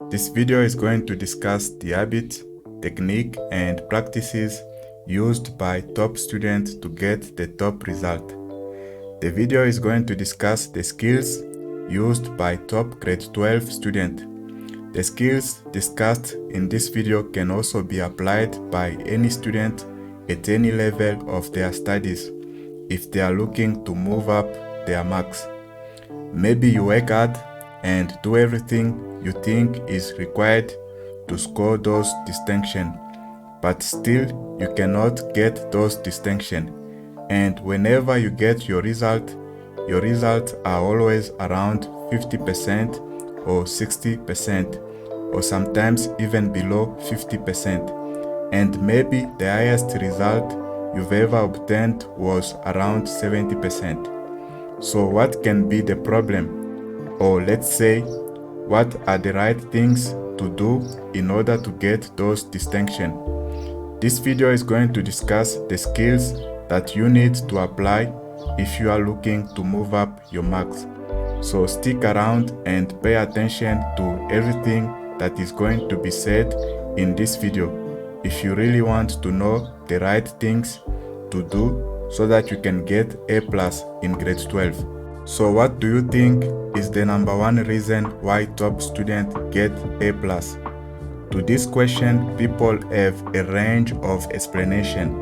This video is going to discuss the habit, technique, and practices used by top students to get the top result. The video is going to discuss the skills used by top grade 12 student. The skills discussed in this video can also be applied by any student at any level of their studies if they are looking to move up their marks. Maybe you work hard and do everything you think is required to score those distinctions, but still you cannot get those distinctions. And whenever you get your results are always around 50% or 60%, or sometimes even below 50%. And maybe the highest result you've ever obtained was around 70%. So what can be the problem? Or let's say, what are the right things to do in order to get those distinctions? This video is going to discuss the skills that you need to apply if you are looking to move up your marks. So stick around and pay attention to everything that is going to be said in this video if you really want to know the right things to do so that you can get A+ in grade 12. So what do you think is the number one reason why top students get A+? To this question, people have a range of explanation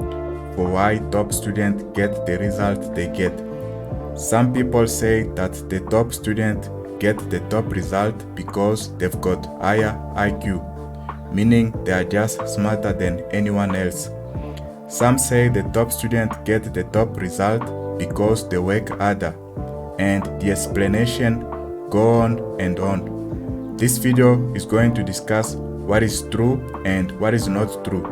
for why top students get the result they get. Some people say that the top students get the top result because they've got higher IQ, meaning they are just smarter than anyone else. Some say the top students get the top result because they work harder, and the explanation go on and on. This video is going to discuss what is true and what is not true.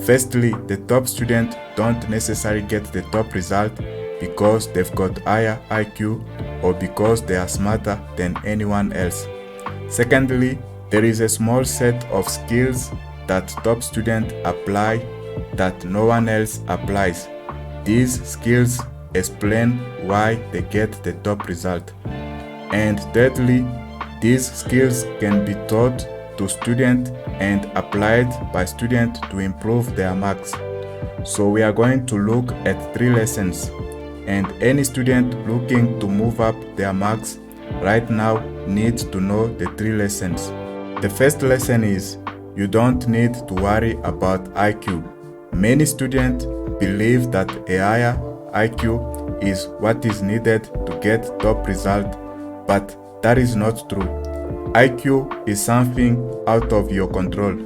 Firstly, the top students don't necessarily get the top result because they've got higher IQ or because they are smarter than anyone else. Secondly, there is a small set of skills that top students apply that no one else applies. These skills explain why they get the top result. And thirdly, these skills can be taught to students and applied by students to improve their marks. So we are going to look at 3 lessons, and any student looking to move up their marks right now needs to know the 3 lessons. The first lesson is, you don't need to worry about IQ. Many students believe that a higher IQ is what is needed to get top result, but that is not true. IQ is something out of your control,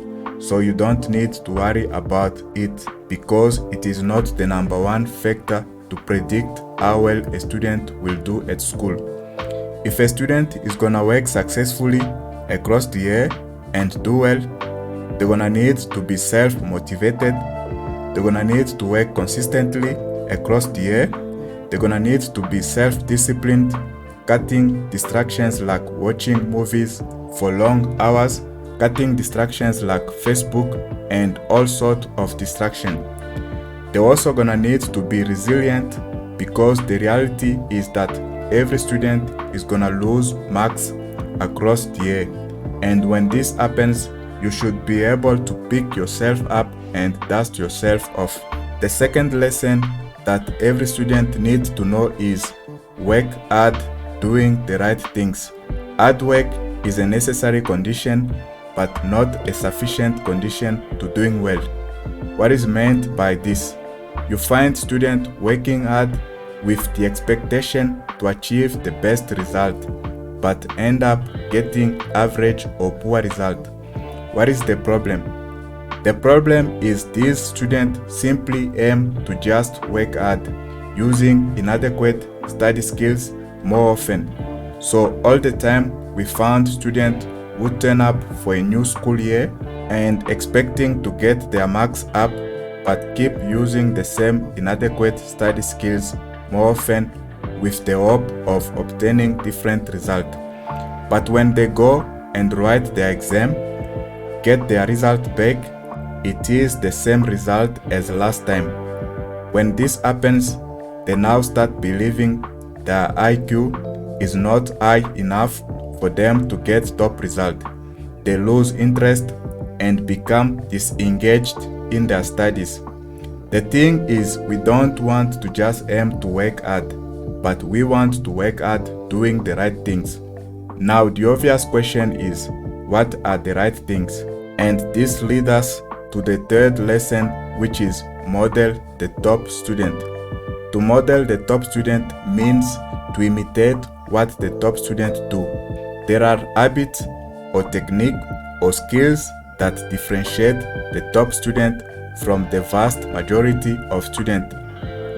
so you don't need to worry about it because it is not the number one factor to predict how well a student will do at school. If a student is gonna work successfully across the year and do well, they're gonna need to be self-motivated, they're gonna need to work consistently across the year, they're gonna need to be self-disciplined, cutting distractions like watching movies for long hours, cutting distractions like Facebook and all sorts of distractions. They're also gonna need to be resilient because the reality is that every student is gonna lose marks across the year. And when this happens, you should be able to pick yourself up and dust yourself off. The second lesson that every student needs to know is work hard doing the right things. Hard work is a necessary condition, but not a sufficient condition to doing well. What is meant by this? You find students working hard with the expectation to achieve the best result, but end up getting average or poor result. What is the problem? The problem is these students simply aim to just work hard, using inadequate study skills more often. So all the time we found students who turn up for a new school year and expecting to get their marks up, but keep using the same inadequate study skills more often with the hope of obtaining different results. But when they go and write their exam, get their result back, it is the same result as last time. When this happens, they now start believing their IQ is not high enough for them to get top result. they lose interest and become disengaged in their studies. The thing is, we don't want to just aim to work hard, but we want to work hard doing the right things. Now the obvious question is, what are the right things? And this leads us to the third lesson, which is model the top student. To model the top student means to imitate what the top students do. There are habits or technique or skills that differentiate the top student from the vast majority of students.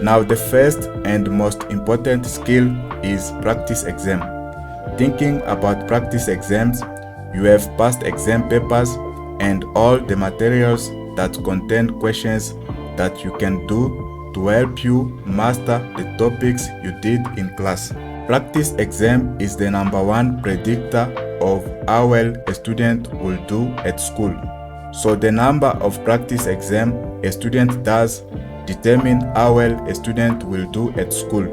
Now the first and most important skill is practice exam. Thinking about practice exams, you have past exam papers and all the materials that contain questions that you can do to help you master the topics you did in class. Practice exam is the #1 predictor of how well a student will do at school. So the number of practice exam a student does determine how well a student will do at school.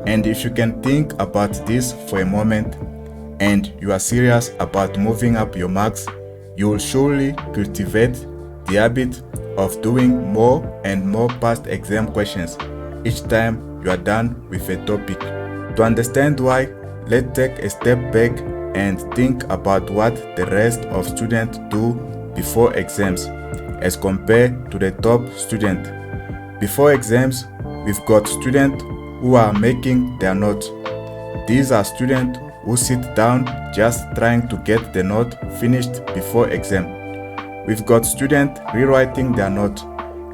And if you can think about this for a moment and you are serious about moving up your marks, you will surely cultivate the habit of doing more and more past exam questions each time you are done with a topic. To understand why, let's take a step back and think about what the rest of students do before exams as compared to the top student. Before exams, we've got students who are making their notes. These are students who sit down just trying to get the note finished before exam. We've got students rewriting their note.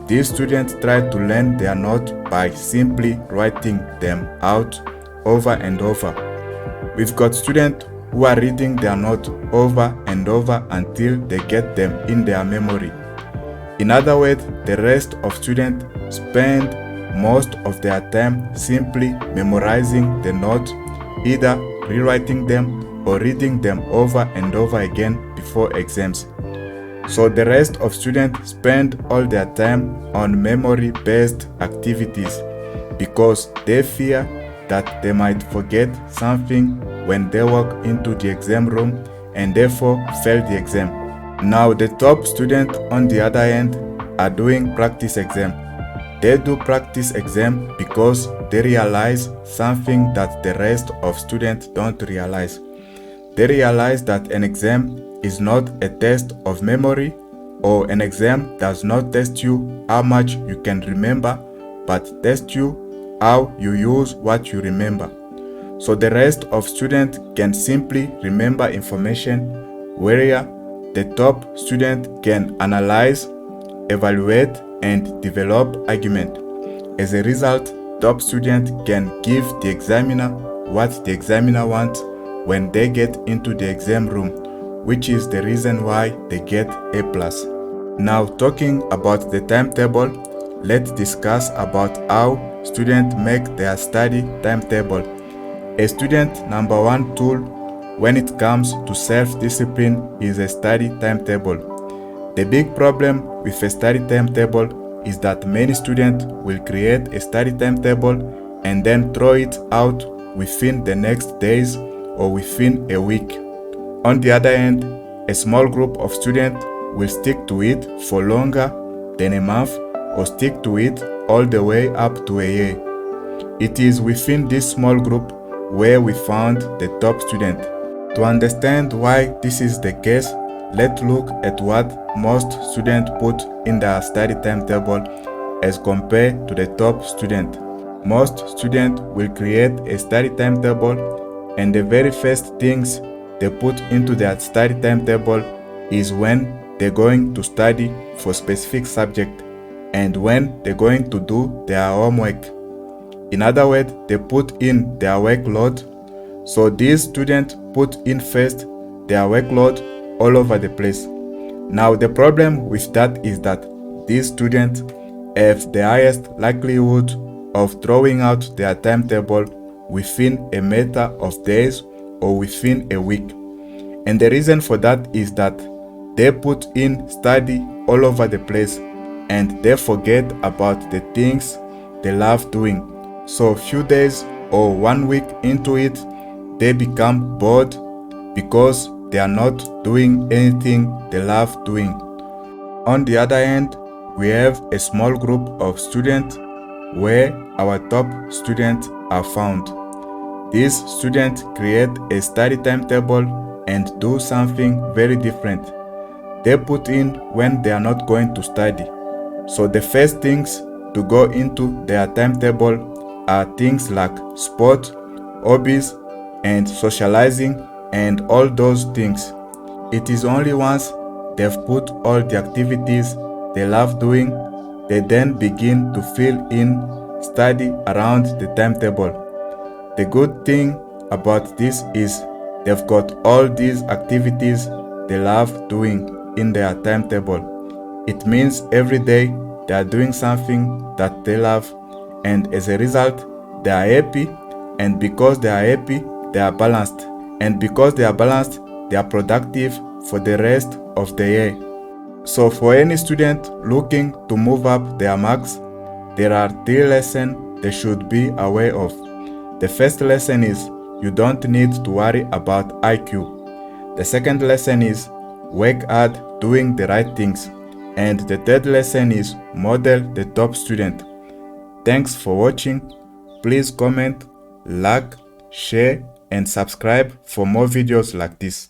These students try to learn their note by simply writing them out over and over. We've got students who are reading their note over and over until they get them in their memory. In other words, the rest of students spend most of their time simply memorizing the note, either rewriting them or reading them over and over again before exams. So the rest of students spend all their time on memory-based activities because they fear that they might forget something when they walk into the exam room and therefore fail the exam. Now the top students on the other hand are doing practice exam. They do practice exam because they realize something that the rest of students don't realize. They realize that an exam is not a test of memory, or an exam does not test you how much you can remember, but test you how you use what you remember. So the rest of students can simply remember information, where the top student can analyze, evaluate, and develop argument. As a result, top students can give the examiner what the examiner wants when they get into the exam room, which is the reason why they get A+. Now talking about the timetable, let's discuss about how students make their study timetable. A student #1 tool when it comes to self-discipline is a study timetable. The big problem with a study timetable is that many students will create a study timetable and then throw it out within the next days or within a week. On the other hand, a small group of students will stick to it for longer than a month or stick to it all the way up to a year. It is within this small group where we found the top student. To understand why this is the case, let's look at what most students put in their study timetable as compared to the top student. Most students will create a study timetable, and the very first things they put into their study timetable is when they're going to study for specific subject and when they're going to do their homework. In other words, they put in their workload. So these students put in first their workload all over the place. Now the problem with that is that these students have the highest likelihood of throwing out their timetable within a matter of days or within a week. And the reason for that is that they put in study all over the place and they forget about the things they love doing. So a few days or 1 week into it, they become bored because they are not doing anything they love doing. On the other hand, we have a small group of students where our top students are found. These students create a study timetable and do something very different. They put in when they are not going to study. So the first things to go into their timetable are things like sport, hobbies, and socializing and all those things. It is only once they've put all the activities they love doing, they then begin to fill in study around the timetable. The good thing about this is they've got all these activities they love doing in their timetable. It means every day they are doing something that they love, and as a result, they are happy, and because they are happy, they are balanced. And because they are balanced, they are productive for the rest of the year. So for any student looking to move up their marks, there are 3 lessons they should be aware of. The first lesson is you don't need to worry about IQ. The second lesson is work hard doing the right things. And the third lesson is model the top student. Thanks for watching. Please comment, like, share, and subscribe for more videos like this.